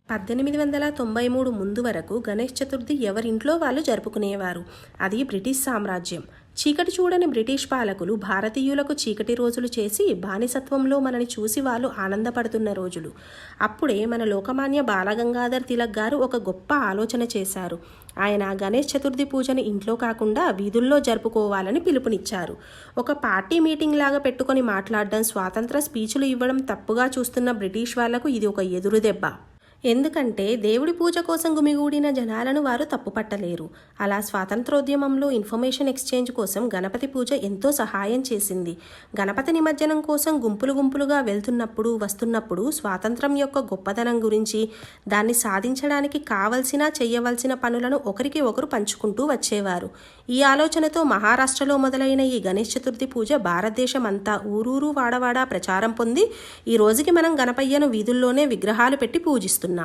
1893 ముందు వరకు గణేష్ చతుర్థి ఎవరింట్లో వాళ్ళు జరుపుకునేవారు. అది బ్రిటిష్ సామ్రాజ్యం. చీకటి చూడని బ్రిటిష్ పాలకులు భారతీయులకు చీకటి రోజులు చేసి బానిసత్వంలో మనని చూసి వాళ్ళు ఆనందపడుతున్న రోజులు. అప్పుడే మన లోకమాన్య బాలగంగాధర్ తిలక్ గారు ఒక గొప్ప ఆలోచన చేశారు. ఆయన గణేష్ చతుర్థి పూజని ఇంట్లో కాకుండా వీధుల్లో జరుపుకోవాలని పిలుపునిచ్చారు. ఒక పార్టీ మీటింగ్ లాగా పెట్టుకొని మాట్లాడడం, స్వాతంత్ర స్పీచ్లు ఇవ్వడం తప్పుగా చూస్తున్న బ్రిటిష్ వాళ్లకు ఇది ఒక ఎదురుదెబ్బ. ఎందుకంటే దేవుడి పూజ కోసం గుమిగూడిన జనాలను వారు తప్పుపట్టలేరు. అలా స్వాతంత్రోద్యమంలో ఇన్ఫర్మేషన్ ఎక్స్చేంజ్ కోసం గణపతి పూజ ఎంతో సహాయం చేసింది. గణపతి నిమజ్జనం కోసం గుంపులు గుంపులుగా వెళ్తున్నప్పుడు వస్తున్నప్పుడు స్వాతంత్రం యొక్క గొప్పతనం గురించి, దాన్ని సాధించడానికి కావలసిన చెయ్యవలసిన పనులను ఒకరికి ఒకరు పంచుకుంటూ వచ్చేవారు. ఈ ఆలోచనతో మహారాష్ట్రలో మొదలైన ఈ గణేష్ చతుర్థి పూజ భారతదేశం అంతా ఊరూరు వాడవాడా ప్రచారం పొంది ఈ రోజుకి మనం గణపయ్యను వీధుల్లోనే విగ్రహాలు పెట్టి పూజిస్తున్నాం.